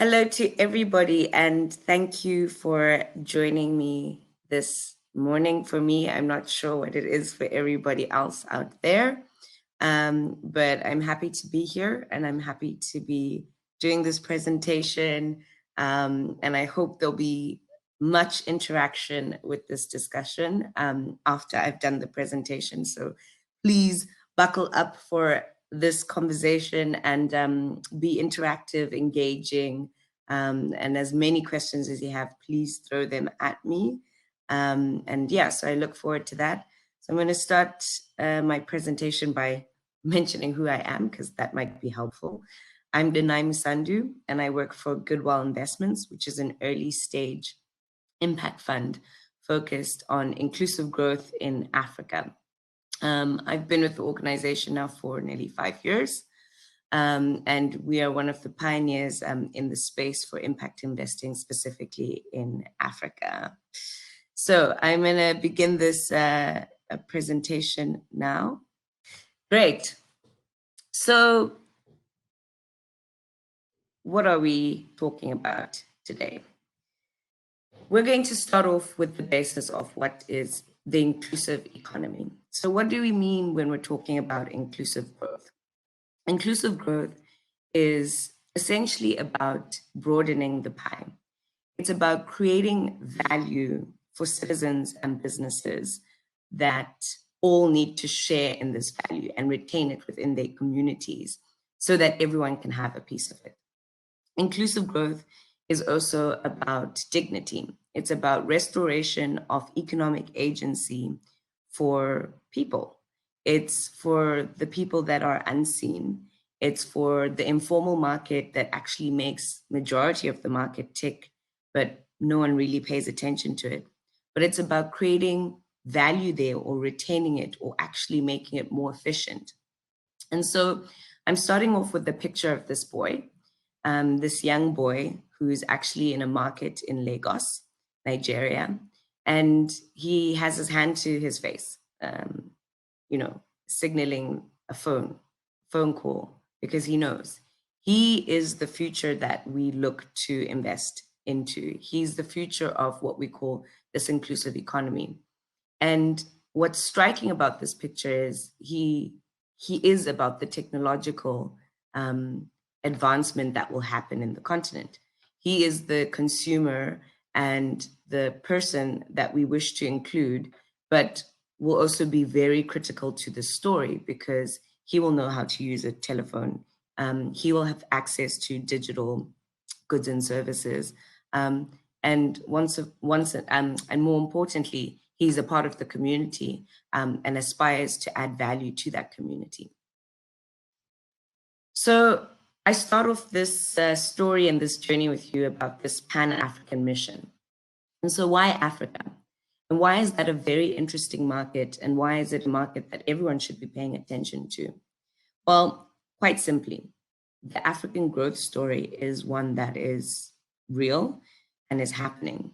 Hello to everybody, and thank you for joining me this morning. For me, I'm not sure what it is for everybody else out there, but I'm happy to be here and I'm happy to be doing this presentation. And I hope there'll be much interaction with this discussion after I've done the presentation. So please buckle up for this conversation and be interactive, engaging, and as many questions as you have, please throw them at me. And yeah, so I look forward to that. So I'm going to start my presentation by mentioning who I am, because that might be helpful. I'm Danai Musandu, and I work for Goodwill Investments, which is an early stage impact fund focused on inclusive growth in Africa. I've been with the organization now for nearly 5 years, and we are one of the pioneers in the space for impact investing, specifically in Africa. So I'm going to begin this presentation now. Great. So what are we talking about today? We're going to start off with the basis of what is the inclusive economy. So what do we mean when we're talking about inclusive growth? Inclusive growth is essentially about broadening the pie. It's about creating value for citizens and businesses that all need to share in this value and retain it within their communities so that everyone can have a piece of it. Inclusive growth is also about dignity. It's about restoration of economic agency for people. It's for the people that are unseen. It's for the informal market that actually makes majority of the market tick, but no one really pays attention to it. But it's about creating value there, or retaining it, or actually making it more efficient. And so I'm starting off with the picture of this boy, this young boy who is actually in a market in Lagos, Nigeria, and he has his hand to his face, signaling a phone call, because he knows he is the future that we look to invest into. He's the future of what we call this inclusive economy. And what's striking about this picture is he is about the technological advancement that will happen in the continent. He is the consumer and the person that we wish to include, but will also be very critical to the story because he will know how to use a telephone. He will have access to digital goods and services. And more importantly, he's a part of the community and aspires to add value to that community. So I start off this story and this journey with you about this Pan-African mission. And so why Africa? And why is that a very interesting market? And why is it a market that everyone should be paying attention to? Well, quite simply, the African growth story is one that is real and is happening.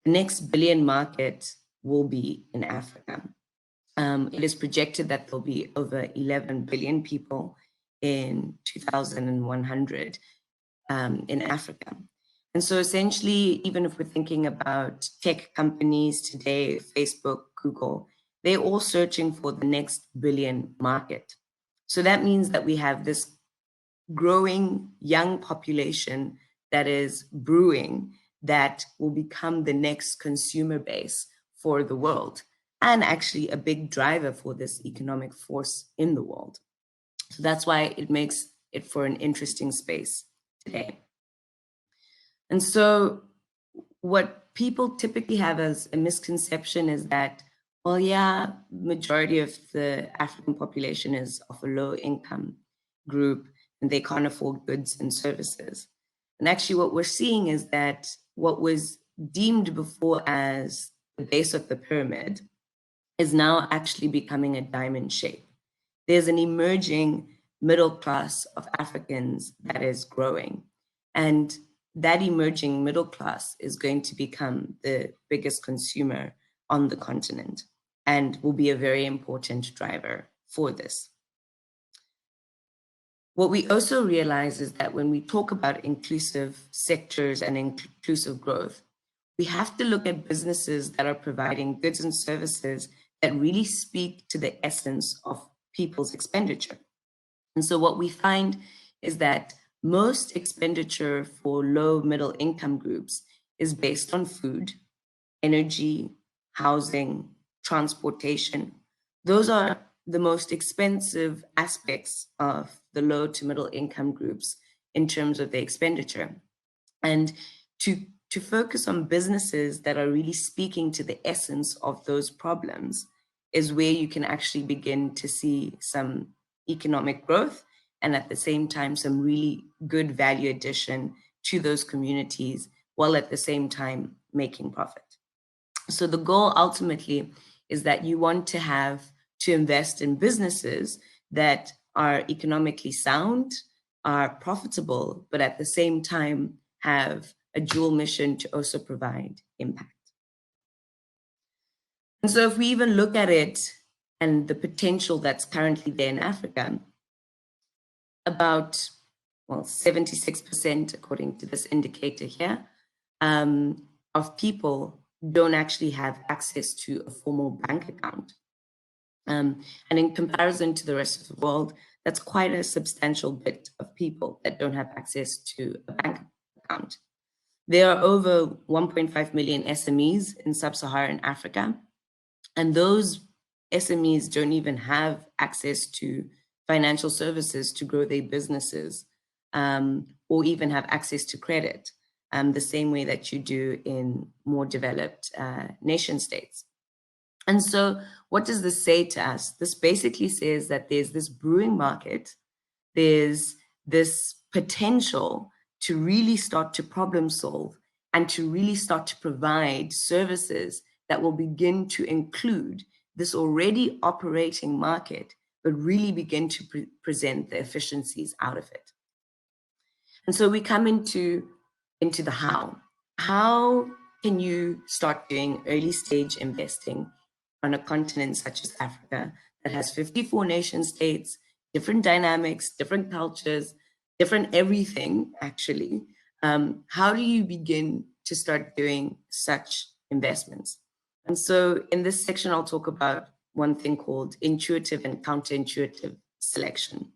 The next billion market will be in Africa. It is projected that there'll be over 11 billion people in 2100 in Africa. And so essentially, even if we're thinking about tech companies today, Facebook, Google, they're all searching for the next billion market. So that means that we have this growing young population that is brewing, that will become the next consumer base for the world, and actually a big driver for this economic force in the world. So that's why it makes it for an interesting space today. And so what people typically have as a misconception is that, well, yeah, majority of the African population is of a low income group and they can't afford goods and services. And actually what we're seeing is that what was deemed before as the base of the pyramid is now actually becoming a diamond shape. There's an emerging middle class of Africans that is growing. And that emerging middle class is going to become the biggest consumer on the continent and will be a very important driver for this. What we also realize is that when we talk about inclusive sectors and inclusive growth, we have to look at businesses that are providing goods and services that really speak to the essence of people's expenditure. And so what we find is that most expenditure for low middle income groups is based on food, energy, housing, transportation. Those are the most expensive aspects of the low to middle income groups in terms of their expenditure. And to focus on businesses that are really speaking to the essence of those problems is where you can actually begin to see some economic growth and at the same time some really good value addition to those communities while at the same time making profit. So the goal ultimately is that you want to invest in businesses that are economically sound, are profitable, but at the same time have a dual mission to also provide impact. And so if we even look at it and the potential that's currently there in Africa, about, 76%, according to this indicator here, of people don't actually have access to a formal bank account. And in comparison to the rest of the world, that's quite a substantial bit of people that don't have access to a bank account. There are over 1.5 million SMEs in sub-Saharan Africa, and those SMEs don't even have access to financial services to grow their businesses, or even have access to credit, the same way that you do in more developed nation states. And so what does this say to us? This basically says that there's this brewing market, there's this potential to really start to problem solve and to really start to provide services that will begin to include this already operating market, but really begin to present the efficiencies out of it. And so we come into the how. How can you start doing early stage investing on a continent such as Africa that has 54 nation states, different dynamics, different cultures, different everything, actually? How do you begin to start doing such investments? And so in this section, I'll talk about one thing called intuitive and counterintuitive selection.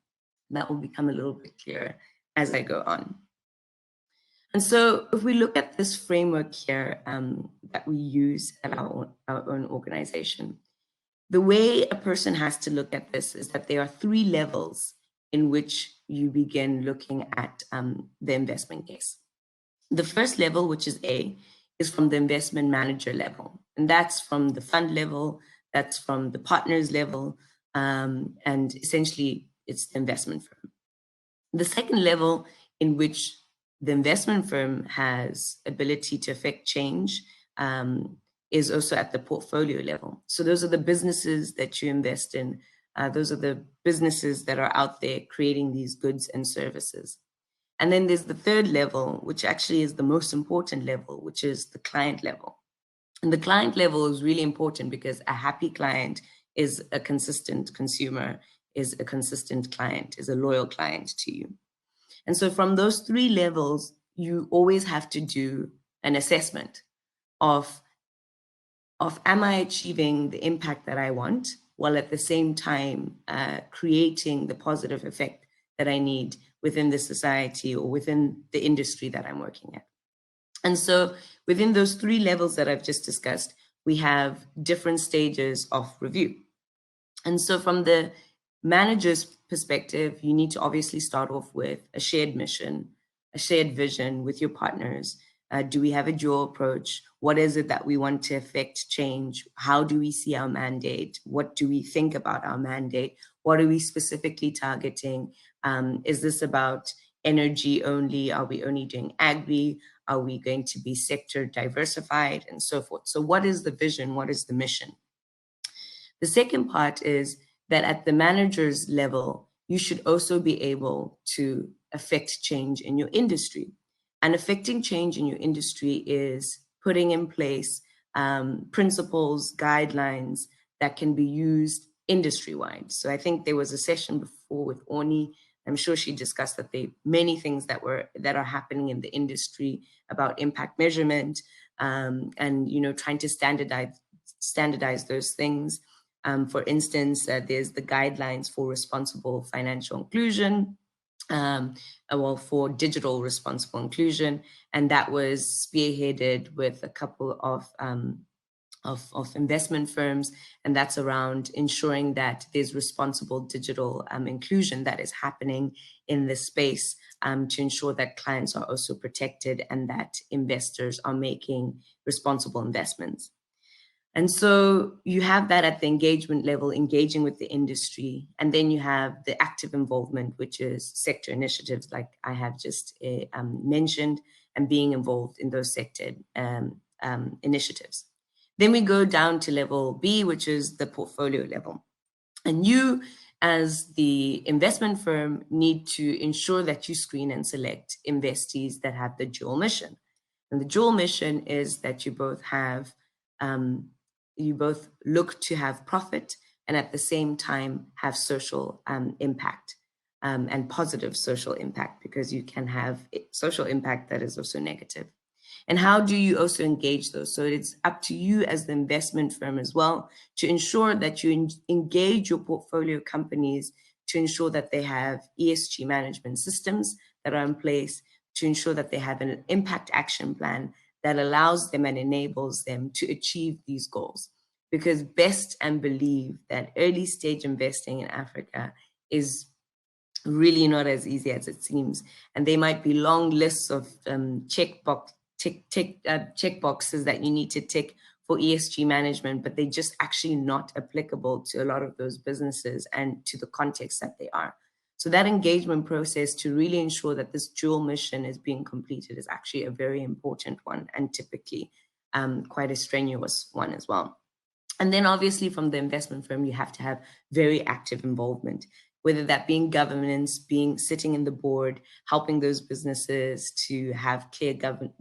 That will become a little bit clearer as I go on. And so if we look at this framework here that we use at our own organization, the way a person has to look at this is that there are 3 levels in which you begin looking at the investment case. The first level, which is A, is from the investment manager level. And that's from the fund level, that's from the partners level, and essentially it's the investment firm. The second level in which the investment firm has ability to affect change is also at the portfolio level. So those are the businesses that you invest in. Those are the businesses that are out there creating these goods and services. And then there's the third level, which actually is the most important level, which is the client level. And the client level is really important because a happy client is a consistent consumer, is a consistent client, is a loyal client to you. And so from those 3 levels, you always have to do an assessment of am I achieving the impact that I want, while at the same time creating the positive effect that I need within the society or within the industry that I'm working at. And so within those 3 levels that I've just discussed, we have different stages of review. And so from the manager's perspective, you need to obviously start off with a shared mission, a shared vision with your partners. Do we have a dual approach? What is it that we want to affect change? How do we see our mandate? What do we think about our mandate? What are we specifically targeting? Is this about energy only? Are we only doing agri? Are we going to be sector diversified and so forth? So what is the vision? What is the mission? The second part is that at the manager's level, you should also be able to affect change in your industry. And affecting change in your industry is putting in place principles, guidelines that can be used industry-wide. So I think there was a session before with Orni, I'm sure she discussed that there are many things that are happening in the industry about impact measurement, and trying to standardize those things. For instance, there's the guidelines for responsible financial inclusion, for digital responsible inclusion, and that was spearheaded with a couple of investment firms, and that's around ensuring that there's responsible digital inclusion that is happening in the space, to ensure that clients are also protected and that investors are making responsible investments. And so you have that at the engagement level, engaging with the industry. And then you have the active involvement, which is sector initiatives, like I have just mentioned, and being involved in those sector initiatives. Then we go down to level B, which is the portfolio level. And you, as the investment firm, need to ensure that you screen and select investees that have the dual mission. And the dual mission is that you both have you both look to have profit and at the same time have social impact, and positive social impact, because you can have social impact that is also negative. And how do you also engage those? So it's up to you as the investment firm as well to ensure that you engage your portfolio companies to ensure that they have ESG management systems that are in place, to ensure that they have an impact action plan that allows them and enables them to achieve these goals. Because best and believe that early stage investing in Africa is really not as easy as it seems. And they might be long lists of checkboxes that you need to tick for ESG management, but they're just actually not applicable to a lot of those businesses and to the context that they are. So that engagement process to really ensure that this dual mission is being completed is actually a very important one, and typically quite a strenuous one as well. And then obviously from the investment firm, you have to have very active involvement, whether that being governance, sitting in the board, helping those businesses to have clear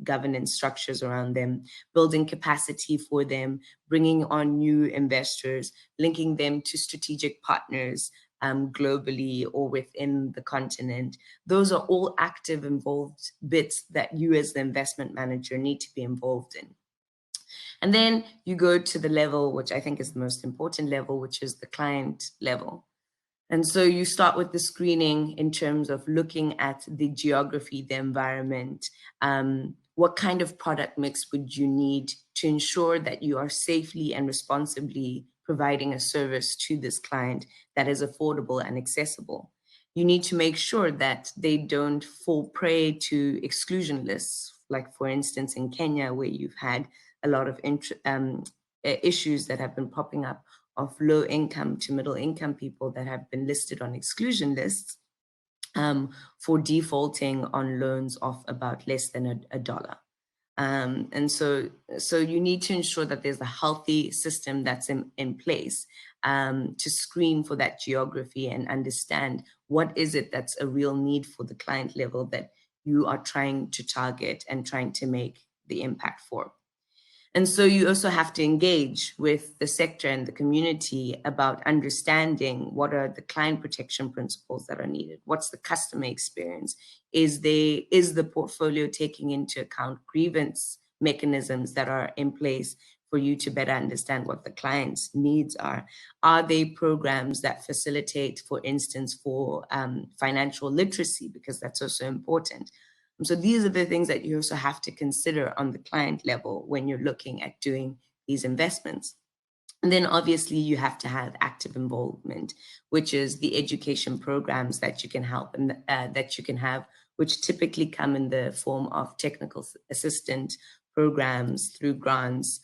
governance structures around them, building capacity for them, bringing on new investors, linking them to strategic partners globally or within the continent. Those are all active, involved bits that you as the investment manager need to be involved in. And then you go to the level, which I think is the most important level, which is the client level. And so you start with the screening in terms of looking at the geography, the environment, what kind of product mix would you need to ensure that you are safely and responsibly providing a service to this client that is affordable and accessible. You need to make sure that they don't fall prey to exclusion lists, like for instance in Kenya, where you've had a lot of issues that have been popping up of low income to middle income people that have been listed on exclusion lists for defaulting on loans of about less than a dollar. And so you need to ensure that there's a healthy system that's in place to screen for that geography and understand what is it that's a real need for the client level that you are trying to target and trying to make the impact for. And so you also have to engage with the sector and the community about understanding what are the client protection principles that are needed. What's the customer experience? Is the portfolio taking into account grievance mechanisms that are in place for you to better understand what the client's needs are? Are they programs that facilitate, for instance, for financial literacy? Because that's also important. So these are the things that you also have to consider on the client level when you're looking at doing these investments. And then obviously you have to have active involvement, which is the education programs that you can help and that you can have, which typically come in the form of technical assistant programs, through grants,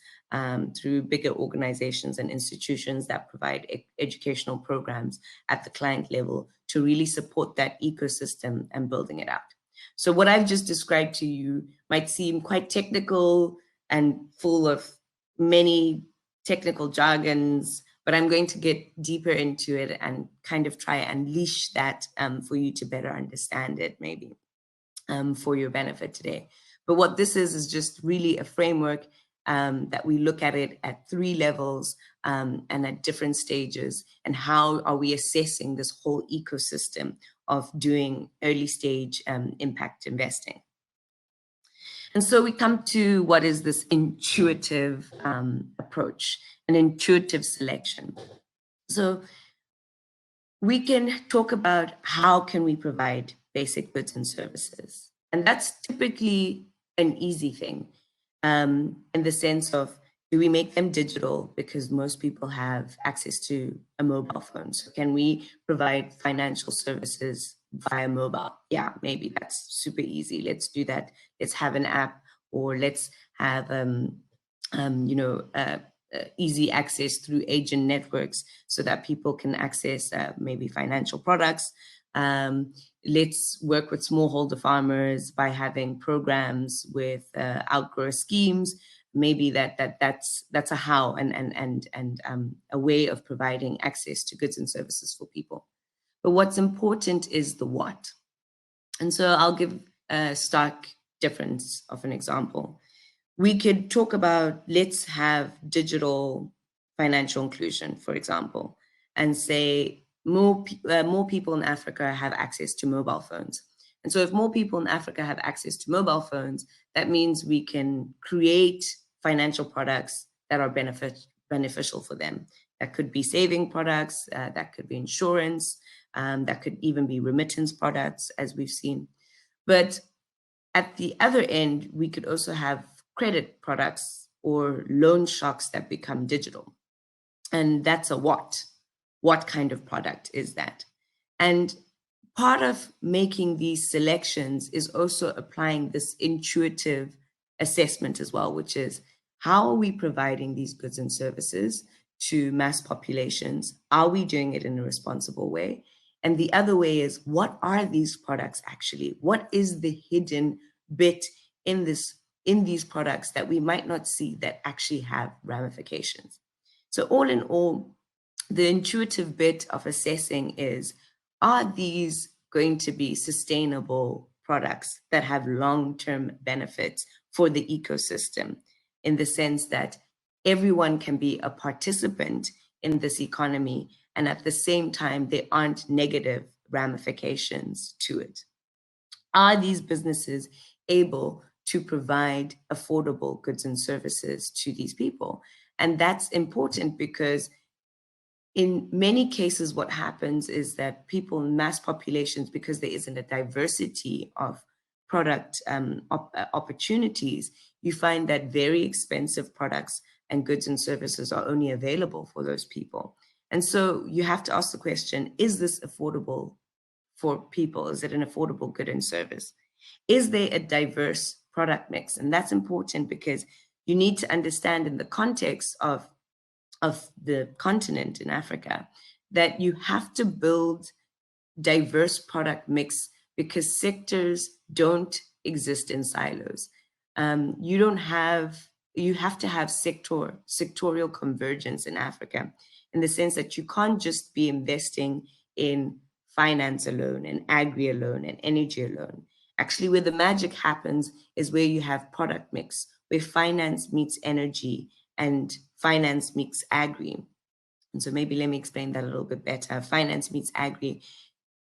through bigger organizations and institutions that provide educational programs at the client level to really support that ecosystem and building it out. So what I've just described to you might seem quite technical and full of many technical jargons, but I'm going to get deeper into it and kind of try and unleash that for you to better understand it, maybe for your benefit today. But what this is just really a framework that we look at it at 3 levels and at different stages, and how are we assessing this whole ecosystem of doing early stage impact investing. And so we come to what is this intuitive approach, an intuitive selection. So we can talk about how can we provide basic goods and services. And that's typically an easy thing in the sense of, do we make them digital because most people have access to a mobile phone? So can we provide financial services via mobile? Yeah, maybe that's super easy. Let's do that. Let's have an app, or let's have easy access through agent networks so that people can access maybe financial products. Let's work with smallholder farmers by having programs with outgrower schemes. Maybe that's a how and a way of providing access to goods and services for people. But what's important is the what. And so I'll give a stark difference of an example. We could talk about, let's have digital financial inclusion, for example, and say more people in Africa have access to mobile phones. And so if more people in Africa have access to mobile phones, that means we can create financial products that are beneficial for them. That could be saving products, that could be insurance, that could even be remittance products, as we've seen. But at the other end, we could also have credit products or loan shocks that become digital. And that's a what. What kind of product is that? And part of making these selections is also applying this intuitive assessment as well, which is, how are we providing these goods and services to mass populations? Are we doing it in a responsible way? And the other way is, what are these products actually? What is the hidden bit in these products that we might not see that actually have ramifications? So all in all, the intuitive bit of assessing is, are these going to be sustainable products that have long-term benefits for the ecosystem, in the sense that everyone can be a participant in this economy, and at the same time, there aren't negative ramifications to it? Are these businesses able to provide affordable goods and services to these people? And that's important because in many cases, what happens is that people in mass populations, because there isn't a diversity of product opportunities, you find that very expensive products and goods and services are only available for those people. And so you have to ask the question, is this affordable for people? Is it an affordable good and service? Is there a diverse product mix? And that's important because you need to understand, in the context of the continent in Africa, that you have to build diverse product mix because sectors don't exist in silos. You have to have sectorial convergence in Africa, in the sense that you can't just be investing in finance alone and agri alone and energy alone. Actually, where the magic happens is where you have product mix, where finance meets energy and finance meets agri. And so maybe let me explain that a little bit better. Finance meets agri.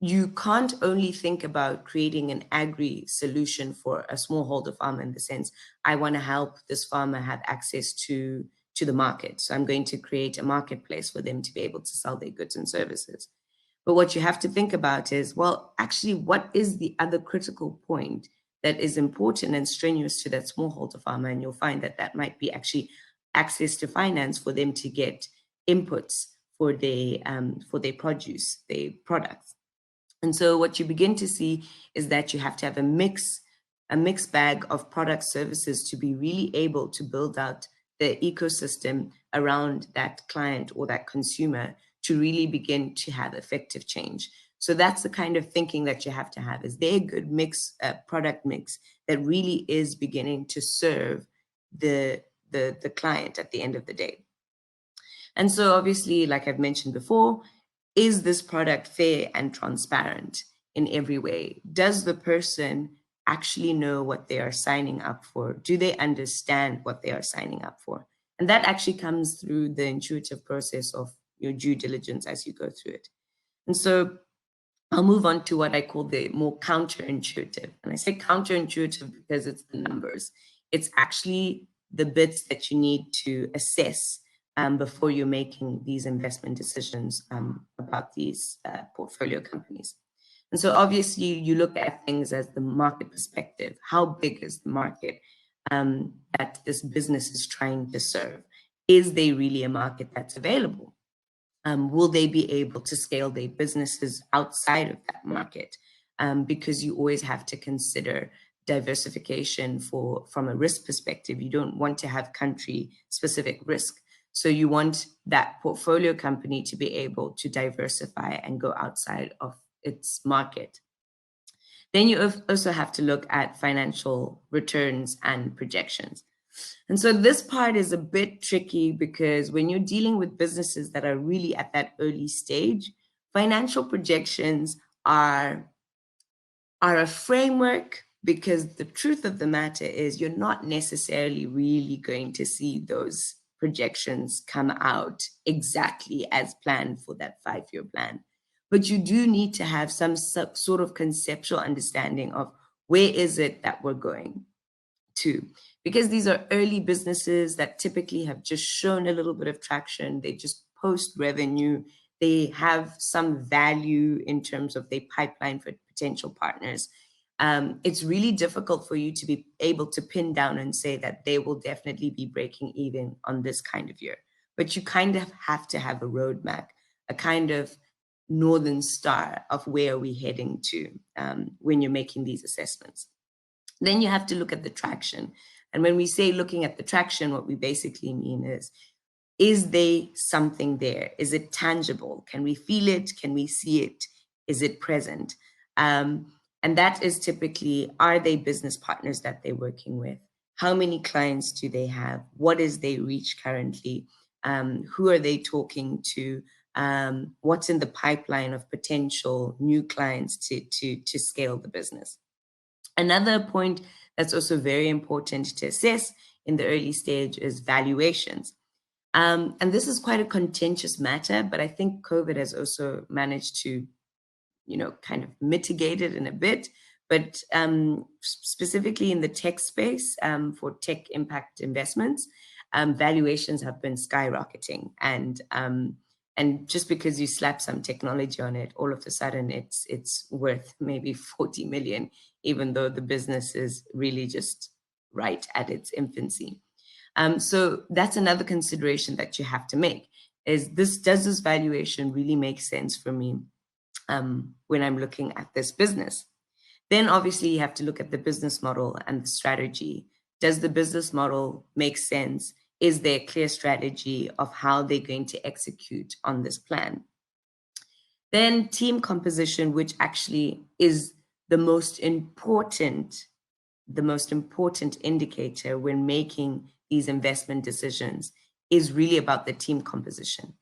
You can't only think about creating an agri solution for a smallholder farmer, in the sense, I want to help this farmer have access to the market. So I'm going to create a marketplace for them to be able to sell their goods and services. But what you have to think about is, well, actually, what is the other critical point that is important and strenuous to that smallholder farmer? And you'll find that that might be actually access to finance for them to get inputs for their produce, their products. And so what you begin to see is that you have to have a mixed bag of product services to be really able to build out the ecosystem around that client or that consumer to really begin to have effective change. So that's the kind of thinking that you have to have. Is there a good mix, product mix that really is beginning to serve the client at the end of the day? And so obviously, like I've mentioned before, is this product fair and transparent in every way? Does the person actually know what they are signing up for? Do they understand what they are signing up for? And that actually comes through the intuitive process of your due diligence as you go through it. And so I'll move on to what I call the more counterintuitive. And I say counterintuitive because it's the numbers. It's actually the bits that you need to assess before you're making these investment decisions about these portfolio companies. And so obviously you look at things as the market perspective. How big is the market that this business is trying to serve? Is there really a market that's available? Will they be able to scale their businesses outside of that market? Because you always have to consider diversification from a risk perspective. You don't want to have country specific risk. So you want that portfolio company to be able to diversify and go outside of its market. Then you also have to look at financial returns and projections. And so this part is a bit tricky because when you're dealing with businesses that are really at that early stage, financial projections are a framework, because the truth of the matter is you're not necessarily really going to see those projections come out exactly as planned for that 5-year plan. But you do need to have some sort of conceptual understanding of where is it that we're going to, because these are early businesses that typically have just shown a little bit of traction. They just post revenue. They have some value in terms of their pipeline for potential partners. It's really difficult for you to be able to pin down and say that they will definitely be breaking even on this kind of year. But you kind of have to have a roadmap, a kind of northern star of where are we heading to when you're making these assessments. Then you have to look at the traction. And when we say looking at the traction, what we basically mean is there something there? Is it tangible? Can we feel it? Can we see it? Is it present? And that is typically, are they business partners that they're working with? How many clients do they have? What is their reach currently? Who are they talking to? What's in the pipeline of potential new clients to scale the business? Another point that's also very important to assess in the early stage is valuations. And this is quite a contentious matter, but I think COVID has also managed to, kind of mitigate it in a bit. But specifically in the tech space, for tech impact investments, valuations have been skyrocketing. And just because you slap some technology on it, all of a sudden it's worth maybe 40 million, even though the business is really just right at its infancy. So that's another consideration that you have to make, does this valuation really make sense for me when I'm looking at this business? Then obviously you have to look at the business model and the strategy. Does the business model make sense? Is there a clear strategy of how they're going to execute on this plan? Then team composition, which actually is the most important indicator when making these investment decisions, is really about the team composition.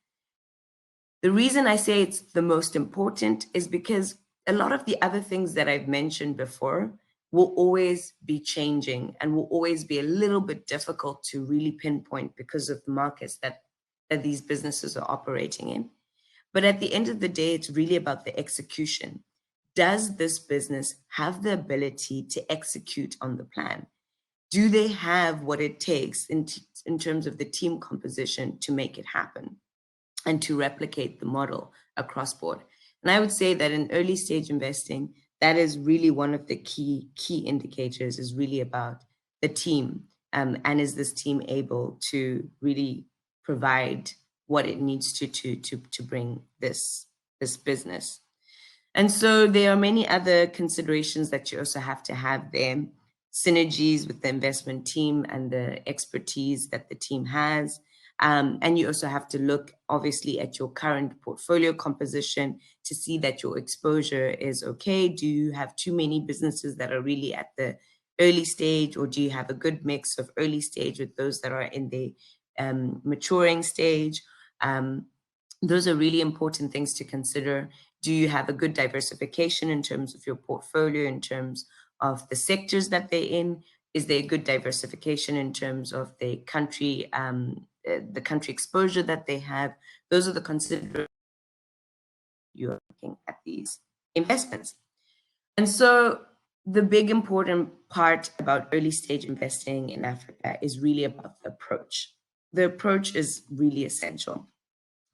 The reason I say it's the most important is because a lot of the other things that I've mentioned before will always be changing and will always be a little bit difficult to really pinpoint because of the markets that these businesses are operating in. But at the end of the day, it's really about the execution. Does this business have the ability to execute on the plan? Do they have what it takes in terms of the team composition to make it happen and to replicate the model across board? And I would say that in early stage investing, that is really one of the key indicators, is really about the team. And is this team able to really provide what it needs to bring this business? And so there are many other considerations that you also have to have there. Synergies with the investment team and the expertise that the team has. And you also have to look, obviously, at your current portfolio composition to see that your exposure is okay. Do you have too many businesses that are really at the early stage, or do you have a good mix of early stage with those that are in the maturing stage? Those are really important things to consider. Do you have a good diversification in terms of your portfolio, in terms of the sectors that they're in? Is there a good diversification in terms of the country exposure that they have? Those are the considerations you're looking at these investments. And so the big important part about early stage investing in Africa is really about the approach. The approach is really essential.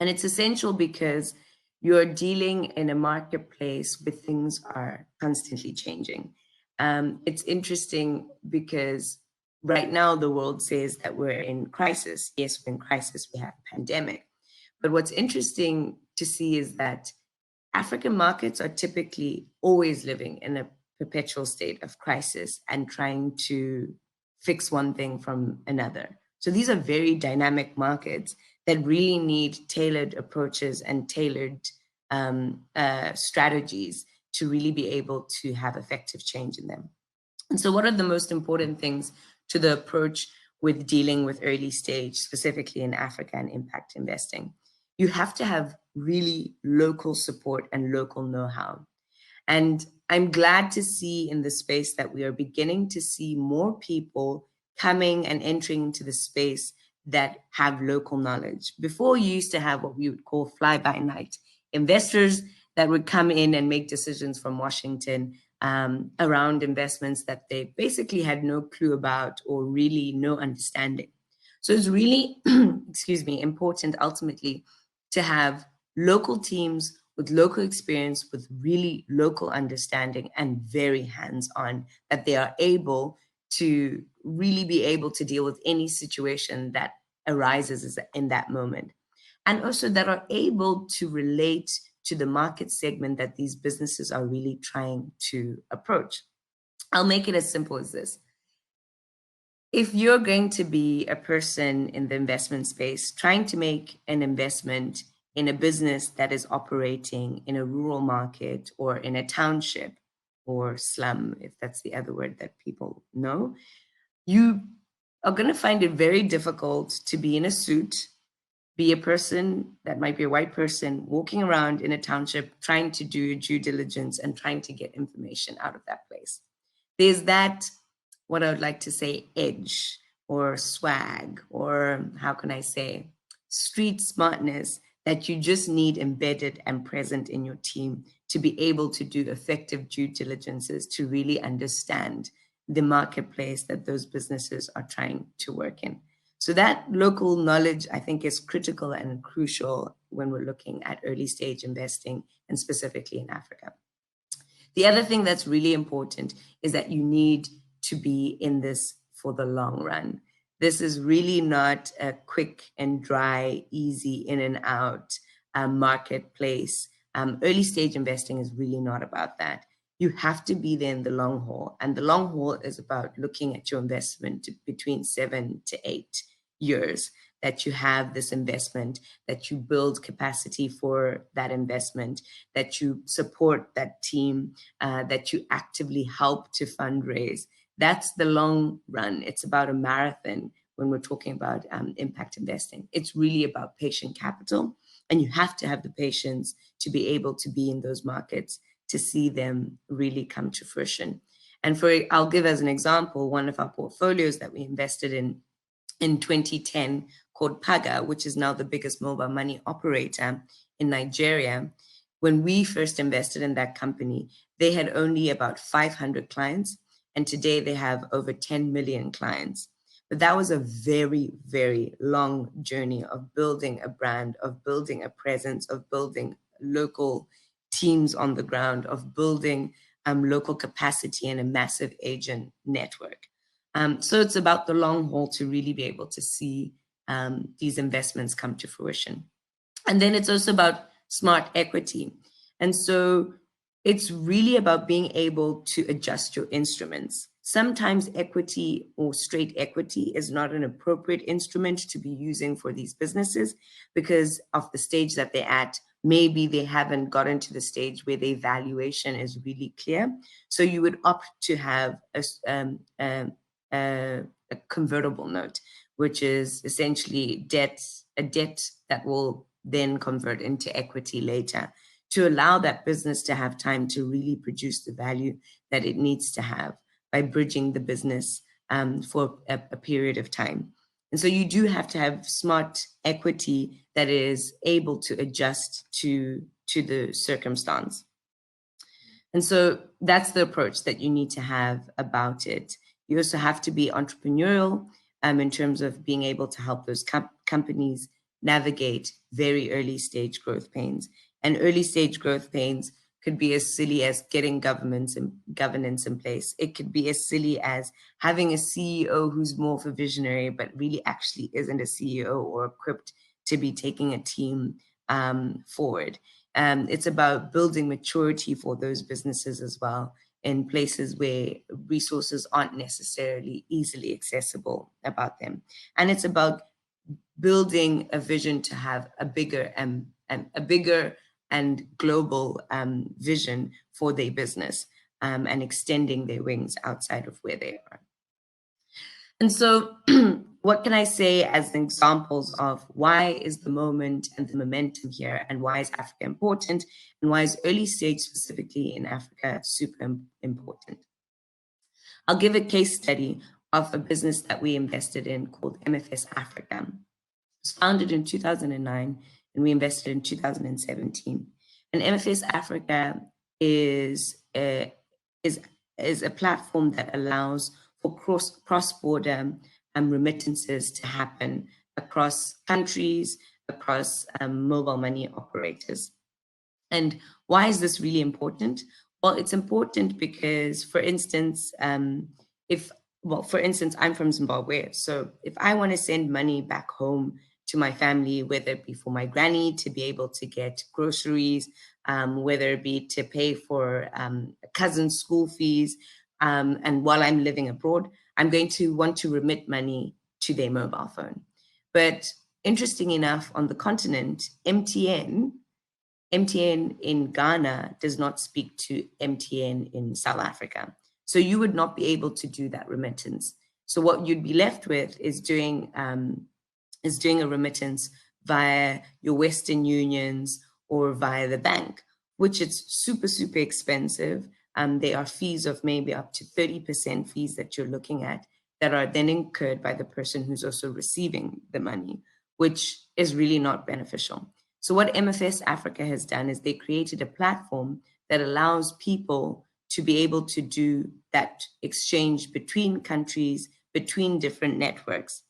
And it's essential because you're dealing in a marketplace where things are constantly changing. It's interesting because right now the world says that we're in crisis. Yes, we're in crisis. We have a pandemic. But what's interesting to see is that African markets are typically always living in a perpetual state of crisis and trying to fix one thing from another. So these are very dynamic markets that really need tailored approaches and tailored strategies to really be able to have effective change in them. And so, what are the most important things to the approach with dealing with early stage, specifically in Africa and impact investing? You have to have really local support and local know-how. And I'm glad to see in the space that we are beginning to see more people coming and entering into the space that have local knowledge. Before, you used to have what we would call fly-by-night investors that would come in and make decisions from Washington around investments that they basically had no clue about or really no understanding. So it's really, excuse me, important ultimately to have local teams with local experience, with really local understanding and very hands-on, that they are able to really be able to deal with any situation that arises in that moment. And also that are able to relate to the market segment that these businesses are really trying to approach. I'll make it as simple as this. If you're going to be a person in the investment space trying to make an investment in a business that is operating in a rural market or in a township or slum, if that's the other word that people know, you are going to find it very difficult to be in a suit, be a person that might be a white person walking around in a township trying to do due diligence and trying to get information out of that place. There's that, what I would like to say, edge or swag, or how can I say, street smartness that you just need embedded and present in your team to be able to do effective due diligences, to really understand the marketplace that those businesses are trying to work in. So that local knowledge, I think, is critical and crucial when we're looking at early stage investing, and specifically in Africa. The other thing that's really important is that you need to be in this for the long run. This is really not a quick and dry, easy in and out marketplace. Early stage investing is really not about that. You have to be there in the long haul. And the long haul is about looking at your investment between 7 to 8 years, that you have this investment, that you build capacity for that investment, that you support that team, that you actively help to fundraise. That's the long run. It's about a marathon when we're talking about impact investing. It's really about patient capital, and you have to have the patience to be able to be in those markets to see them really come to fruition. And I'll give as an example, one of our portfolios that we invested in 2010 called Paga, which is now the biggest mobile money operator in Nigeria. When we first invested in that company, they had only about 500 clients, and today they have over 10 million clients. But that was a very, very long journey of building a brand, of building a presence, of building local teams on the ground, of building local capacity and a massive agent network. So it's about the long haul to really be able to see these investments come to fruition. And then it's also about smart equity. And so it's really about being able to adjust your instruments. Sometimes equity or straight equity is not an appropriate instrument to be using for these businesses because of the stage that they're at. Maybe they haven't gotten to the stage where the valuation is really clear. So you would opt to have a convertible note, which is essentially a debt that will then convert into equity later, to allow that business to have time to really produce the value that it needs to have by bridging the business for a period of time. And so you do have to have smart equity that is able to adjust to the circumstance. And so that's the approach that you need to have about it. You also have to be entrepreneurial in terms of being able to help those companies navigate very early stage growth pains. And early stage growth pains could be as silly as getting governance in place. It could be as silly as having a CEO who's more of a visionary, but really actually isn't a CEO or equipped to be taking a team forward. It's about building maturity for those businesses as well in places where resources aren't necessarily easily accessible about them. And it's about building a vision to have a bigger and global vision for their business and extending their wings outside of where they are. And so what can I say as examples of why is the moment and the momentum here, and why is Africa important, and why is early stage specifically in Africa super important? I'll give a case study of a business that we invested in called MFS Africa. It was founded in 2009 and we invested in 2017. And MFS Africa is a platform that allows for cross-border remittances to happen across countries, across mobile money operators. And why is this really important? Well, it's important because, for instance, I'm from Zimbabwe. So if I want to send money back home to my family, whether it be for my granny to be able to get groceries, whether it be to pay for a cousin's school fees, and while I'm living abroad, I'm going to want to remit money to their mobile phone. But interesting enough, on the continent, MTN in Ghana does not speak to MTN in South Africa. So you would not be able to do that remittance. So what you'd be left with is doing a remittance via your Western Unions or via the bank, which is super, super expensive. There are fees of maybe up to 30% fees that you're looking at that are then incurred by the person who's also receiving the money, which is really not beneficial. So what MFS Africa has done is they created a platform that allows people to be able to do that exchange between countries, between different networks.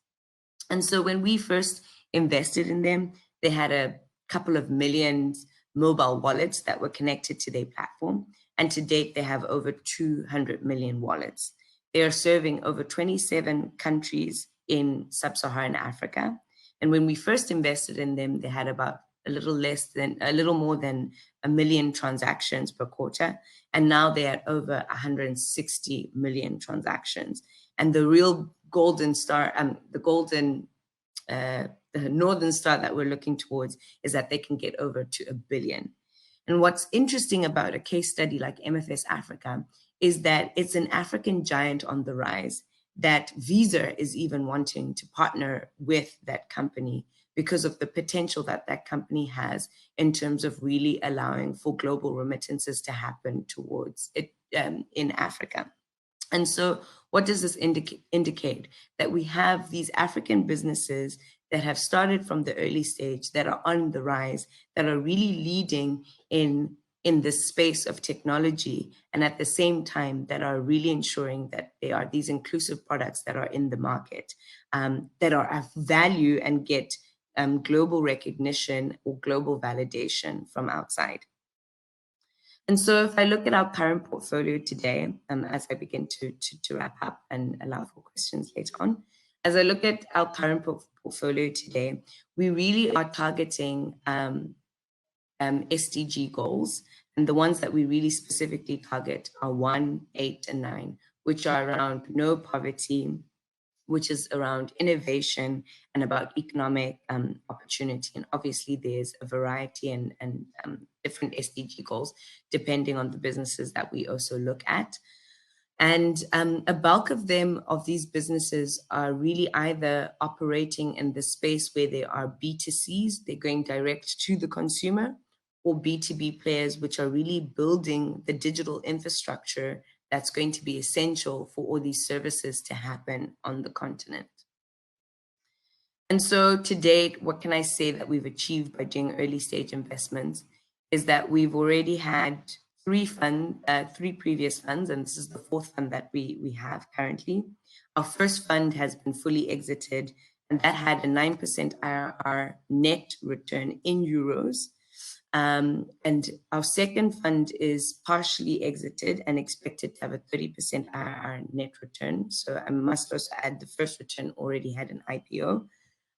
And so when we first invested in them, they had a couple of million mobile wallets that were connected to their platform. And to date, they have over 200 million wallets. They are serving over 27 countries in sub-Saharan Africa. And when we first invested in them, they had about a little more than 1 million transactions per quarter. And now they're at over 160 million transactions. And the real golden star, the northern star that we're looking towards is that they can get over to 1 billion. And what's interesting about a case study like MFS Africa is that it's an African giant on the rise, that Visa is even wanting to partner with that company because of the potential that that company has in terms of really allowing for global remittances to happen towards it in Africa. And so what does this indicate? That we have these African businesses that have started from the early stage, that are on the rise, that are really leading in this space of technology, and at the same time that are really ensuring that they are these inclusive products that are in the market, that are of value and get global recognition or global validation from outside. And so if I look at our current portfolio today, as I begin to wrap up and allow for questions later on, as I look at our current portfolio today, we really are targeting SDG goals. And the ones that we really specifically target are 1, 8, and 9, which are around no poverty, which is around innovation and about economic opportunity. And obviously there's a variety and different SDG goals depending on the businesses that we also look at. And a bulk of them, of these businesses, are really either operating in the space where they are B2Cs, they're going direct to the consumer, or B2B players, which are really building the digital infrastructure that's going to be essential for all these services to happen on the continent. And so to date, what can I say that we've achieved by doing early stage investments is that we've already had three previous funds, and this is the fourth fund that we have currently. Our first fund has been fully exited, and that had a 9% IRR net return in euros. And our second fund is partially exited and expected to have a 30% IRR net return. So I must also add the first return already had an IPO.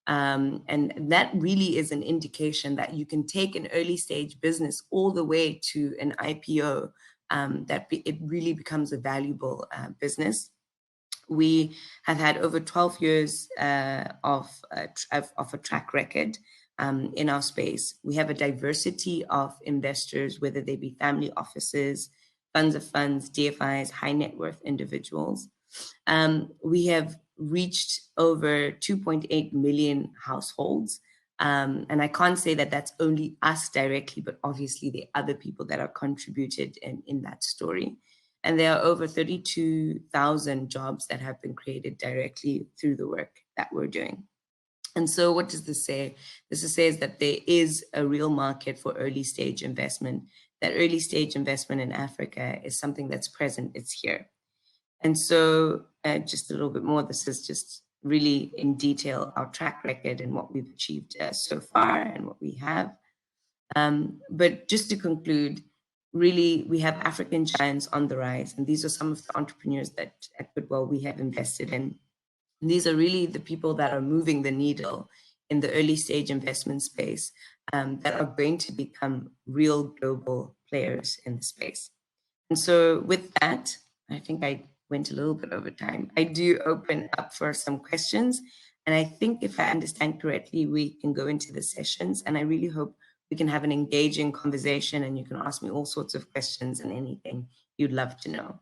And that really is an indication that you can take an early stage business all the way to an IPO, it really becomes a valuable business. We have had over 12 years of a track record in our space. We have a diversity of investors, whether they be family offices, funds of funds, DFIs, high net worth individuals. We have reached over 2.8 million households. And I can't say that that's only us directly, but obviously the other people that are contributed in that story. And there are over 32,000 jobs that have been created directly through the work that we're doing. And so what does this say? This says that there is a real market for early stage investment. That early stage investment in Africa is something that's present, it's here. And so just a little bit more, this is just really in detail our track record and what we've achieved so far and what we have. But just to conclude, really, we have African giants on the rise. And these are some of the entrepreneurs that at Goodwill we have invested in. And these are really the people that are moving the needle in the early stage investment space that are going to become real global players in the space. And so with that, I think I went a little bit over time. I do open up for some questions. And I think if I understand correctly, we can go into the sessions. And I really hope we can have an engaging conversation and you can ask me all sorts of questions and anything you'd love to know.